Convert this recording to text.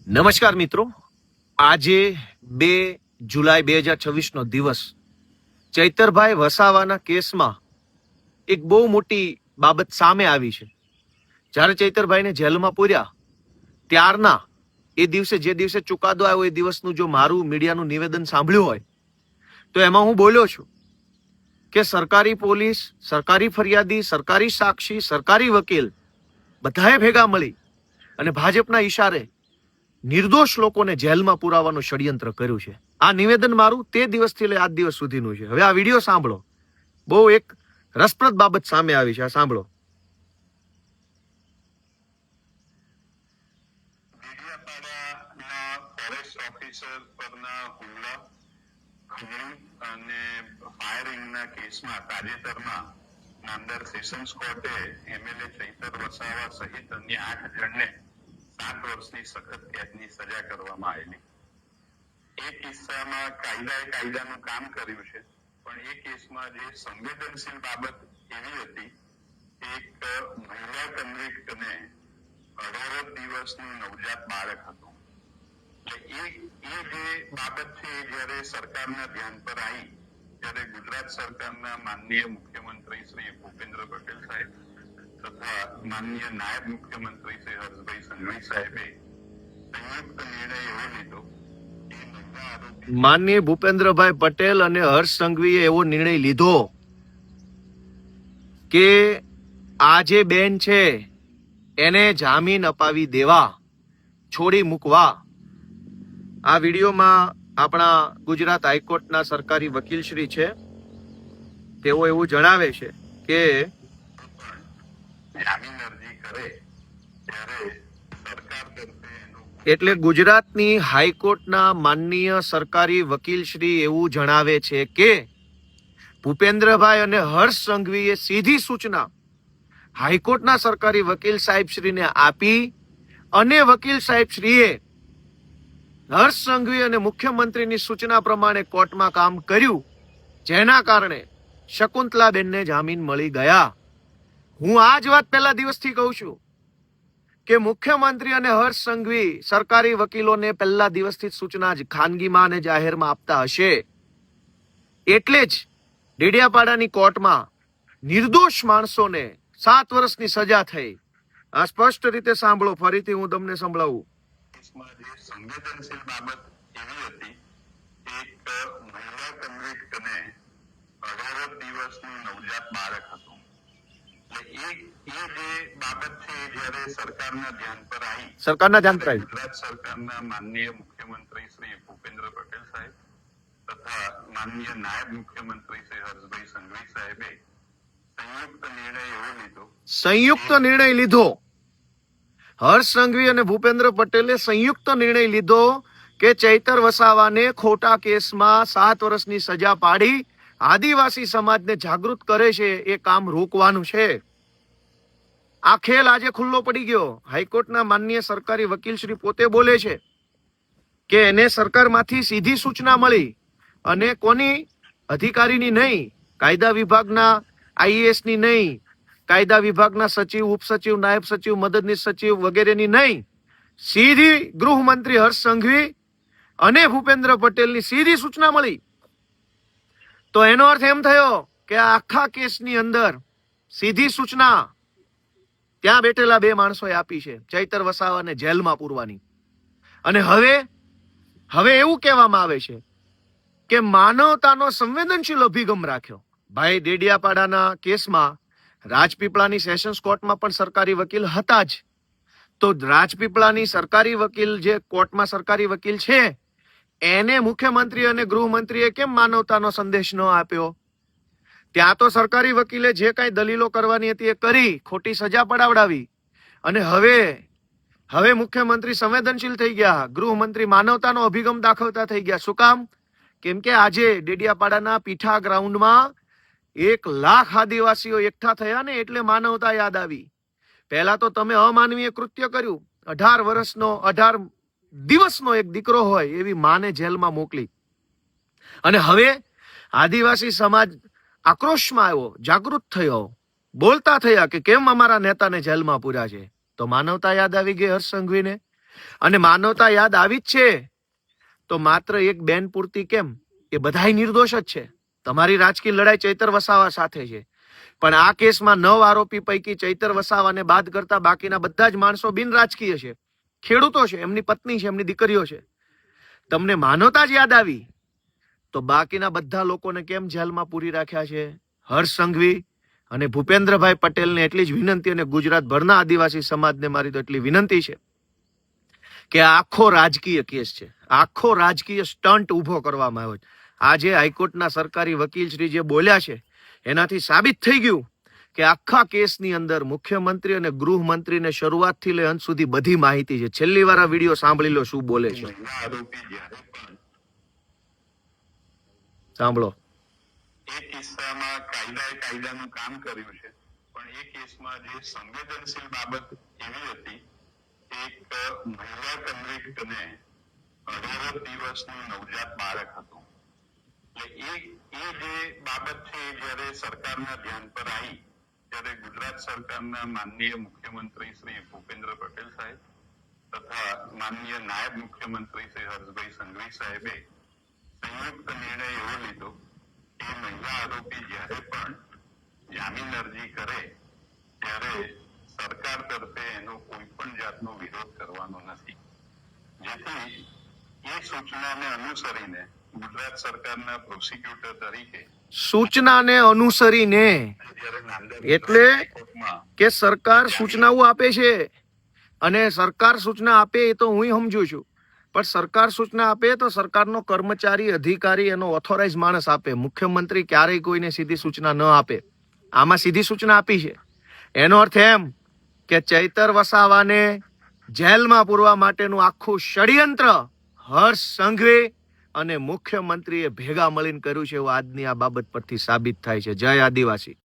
નમસ્કાર મિત્રો, આજે 2 જુલાઈ 2026 દિવસ ચૈતરભાઈ વસાવાના કેસમાં એક બહુ મોટી બાબત સામે આવી છે. જ્યારે ચૈતરભાઈને જેલમાં પૂર્યા ત્યારના એ દિવસે જે દિવસે ચુકાદો આવ્યો એ દિવસનું જો મારું મીડિયાનું નિવેદન સાંભળ્યું હોય તો એમાં હું બોલ્યો છું કે સરકારી પોલીસ, સરકારી ફરિયાદી, સરકારી સાક્ષી, સરકારી વકીલ બધાએ ભેગા મળી અને ભાજપના ઈશારે નિર્દોષ લોકોને જેલમાં પુરાવાનું ષડયંત્ર કર્યું છે. આ નિવેદન મારું તે દિવસથી લઈ આજ દિવસ સુધીનું છે. હવે આ વિડીયો સાંભળો, બહુ એક રસપ્રદ બાબત સામે આવી છે. આ સાંભળો. ફોરેસ્ટ ઓફિસર પરના હુમલા, ખમણી અને ફાયરિંગના કેસમાં તાજેતરમાં નામદાર સેશન્સ કોર્ટે એમએલએ ચૈતર વસાવા સહિત અન્ય 8 જણને 7 વર્ષની સખત કેદની સજા કરવામાં આવેલી. એ કિસ્સામાં કાયદાનું કામ કર્યું છે, પણ એ કેસમાં જે સંવેદનશીલ બાબત એવી હતી, એક મહિલા કન્વિક્ટને 18 દિવસનું નવજાત બાળક હતું. એ જે બાબત છે જ્યારે સરકારના ધ્યાન પર આવી ત્યારે ગુજરાત સરકારના માનનીય મુખ્યમંત્રી શ્રી ભૂપેન્દ્ર પટેલ સાહેબ તથા માનનીય નાયબ મુખ્યમંત્રી શ્રી હર્ષભાઈ સંઘવી સાહેબે સંયુક્ત નિર્ણય એવો લીધો કે માનનીય ભૂપેન્દ્રભાઈ પટેલ અને હર્ષ સંઘવીએ એવો નિર્ણય લીધો કે આ જે બેન છે એને જામીન અપાવી દેવા, છોડી મૂકવા. આ વિડીયોમાં આપણા ગુજરાત હાઈકોર્ટના સરકારી વકીલ શ્રી છે, તેઓ એવું જણાવે છે કે જામીન અરજી કરે ત્યારે સરકાર તરફે એટલે ગુજરાતની હાઈકોર્ટના માનનીય સરકારી વકીલ શ્રી એવું જણાવે છે કે ભૂપેન્દ્રભાઈ અને હર્ષ સંઘવીએ સીધી સૂચના હાઈકોર્ટના સરકારી વકીલ સાહેબ શ્રીને આપી અને વકીલ સાહેબ શ્રીએ હર્ષ સંઘવી અને મુખ્યમંત્રીની સૂચના પ્રમાણે કોર્ટમાં કામ કર્યું, જેના કારણે શકુંતલાબેનને જામીન મળી ગયા. હું આ જ વાત પહેલા દિવસથી કહું છું કે મુખ્યમંત્રી અને હર્ષ સંઘવી સરકારી વકીલોને પહેલા દિવસથી સૂચના જ ખાનગીમાં અને જાહેરમાં આપતા હશે. એટલે જ ડેડિયાપાડાની કોર્ટમાં નિર્દોષ માણસોને 7 વર્ષની સજા થઈ. આ સ્પષ્ટ રીતે સાંભળો, ફરીથી હું તમને સંભળાવું. કેસમાં જે સંવેદનશીલ બાબત એવી હતી, એક મહિલા કન્વિક્ટને 18 દિવસનું નવજાત બાળક હતું. એ જે બાબત છે જ્યારે સરકારના ધ્યાન પર આવી ગુજરાત સરકારના માનનીય મુખ્યમંત્રી શ્રી ભૂપેન્દ્ર પટેલ સાહેબ તથા માનનીય નાયબ મુખ્યમંત્રી શ્રી હર્ષભાઈ સંઘવી સાહેબે સંયુક્ત નિર્ણય લીધો. હર્ષ સંઘવી અને ભૂપેન્દ્ર પટેલે સંયુક્ત નિર્ણય લીધો કે ચૈતર વસાવાને ખોટા કેસમાં 7 વર્ષની સજા પાડી આદિવાસી સમાજને જાગૃત કરે છે એ કામ રોકવાનું છે. આ ખેલ આજે ખુલ્લો પડી ગયો. હાઈકોર્ટના માનનીય સરકારી વકીલ શ્રી પોતે બોલે છે કે એને સરકારમાંથી સીધી સૂચના મળી અને કોની અધિકારીની નહીં, કાયદા વિભાગના આઈએએસ ની નહીં, કાયદા વિભાગના સચિવ, ઉપસચિવ, નાયબ સચિવ, મદદનીશ સચિવ વગેરેની નહીં, સીધી ગૃહમંત્રી હર્ષ સંઘવી અને ભૂપેન્દ્ર પટેલની સીધી સૂચના મળી. તો એનો અર્થ એમ થયો કે આ આખા કેસની અંદર સીધી સૂચના ત્યાં બેઠેલા 2 માણસોએ આપી છે, ચૈતર વસાવાને જેલમાં પૂરવાની. અને હવે એવું કહેવામાં આવે છે કે માનવતાનો સંવેદનશીલ અભિગમ રાખ્યો. ભાઈ, ડેડિયાપાડાના કેસમાં રાજપીપળાની સેશન્સ કોર્ટમાં પણ સરકારી વકીલ હતા જ. તો રાજપીપળાની સરકારી વકીલ જે કોર્ટમાં સરકારી વકીલ છે એને મુખ્યમંત્રી અને ગૃહમંત્રીએ કેમ માનવતાનો સંદેશ ન આપ્યો? ત્યાં તો સરકારી વકીલે જે કાંઈ દલીલો કરવાની હતી એ કરી, ખોટી સજા પડાવડાવી. અને હવે મુખ્યમંત્રી સંવેદનશીલ થઈ ગયા, ગૃહમંત્રી માનવતાનો અભિગમ દાખવતા થઈ ગયા. શું કામ? કેમ કે આજે ડેડિયાપાડાના પીઠા ગ્રાઉન્ડમાં 1 લાખ આદિવાસીઓ એકઠા થયા ને એટલે માનવતા યાદ આવી. પહેલા તો તમે અમાનવીય કૃત્ય કર્યું. 18 દિવસનો એક દીકરો હોય એવી માને જેલમાં મોકલી. અને હવે આદિવાસી સમાજ આક્રોશમાં આવ્યો, જાગૃત થયો, બોલતા થયા કે કેમ અમારા નેતાને જેલમાં પૂર્યા છે. તો માનવતા યાદ આવી ગઈ હર્ષ સંઘવીને. અને માનવતા યાદ આવી જ છે તો માત્ર એક બેન પૂરતી કેમ, એ બધાય નિર્દોષ જ છે. તમારી રાજકીય લડાઈ ચૈતર વસાવા સાથે છે, પણ આ કેસમાં 9 આરોપી પૈકી ચૈતર વસાવાને બાદ કરતા બાકીના બધા જ માણસો બિન રાજકીય છે, ખેડૂતો છે, એમની પત્ની છે, એમની દીકરીઓ છે. તમને માનવતા જ યાદ આવી તો બાકીના બધા લોકોને કેમ જેલમાં પૂરી રાખ્યા છે? હર્ષ સંઘવી અને ભૂપેન્દ્રભાઈ પટેલને એટલી જ વિનંતી, અને ગુજરાતભરના આદિવાસી સમાજને મારી તો એટલી વિનંતી છે કે આખો રાજકીય કેસ છે, આખો રાજકીય સ્ટન્ટ ઉભો કરવામાં આવ્યો છે. આજે હાઈકોર્ટના સરકારી વકીલ શ્રી જે બોલ્યા છે એનાથી સાબિત થઈ ગયું કે આખા કેસની અંદર મુખ્યમંત્રી અને ગૃહમંત્રીને શરૂઆતથી લઈ અંત સુધી બધી માહિતી છે. છેલ્લી વાર આ વિડીયો સાંભળી લો શું બોલે છે. મહિલા આરોપી જ્યારે પણ સાંભળો. એ કિસ્સામાં કાયદાનું કામ કર્યું છે, પણ એ કેસમાં જે સંવેદનશીલ બાબત એવી હતી, એક મહિલા કન્વિક્ટને 18 દિવસનું નવજાત બાળક હતું. એટલે એ જે બાબત છે એ જ્યારે સરકારના ધ્યાન પર આવી ત્યારે ગુજરાત સરકારના માનનીય મુખ્યમંત્રી શ્રી ભૂપેન્દ્ર પટેલ સાહેબ તથા માનનીય નાયબ મુખ્યમંત્રી શ્રી હર્ષભાઈ સંઘવી સાહેબે સંયુક્ત નિર્ણય એવો લીધો કે મહિલા આરોપી જ્યારે પણ જામીન અરજી કરે ત્યારે સરકાર તરફે એનો કોઈ પણ જાતનો વિરોધ કરવાનો નથી. જેથી એ સૂચનાને અનુસરીને ગુજરાત સરકારના પ્રોસિક્યુટર તરીકે સૂચનાને અનુસરીને જ્યારે નાંદેડ એટલે હાઈકોર્ટમાં કે સરકાર સૂચનાઓ આપે છે, અને સરકાર સૂચના આપે એ તો હું સમજુ છું, પણ સરકાર સૂચના આપે તો સરકારનો કર્મચારી અધિકારી એનો ઓથોરાઇઝ માણસ આપે. મુખ્યમંત્રી ક્યારેય કોઈને સીધી સૂચના ન આપે. આમાં સીધી સૂચના આપી છે. એનો અર્થ એમ કે ચૈતર વસાવાને જેલમાં પૂરવા માટેનું આખું ષડયંત્ર હર્ષ સંઘવી અને મુખ્યમંત્રીએ ભેગા મળીને કર્યું છે એવું આજની આ બાબત પરથી સાબિત થાય છે. જય આદિવાસી.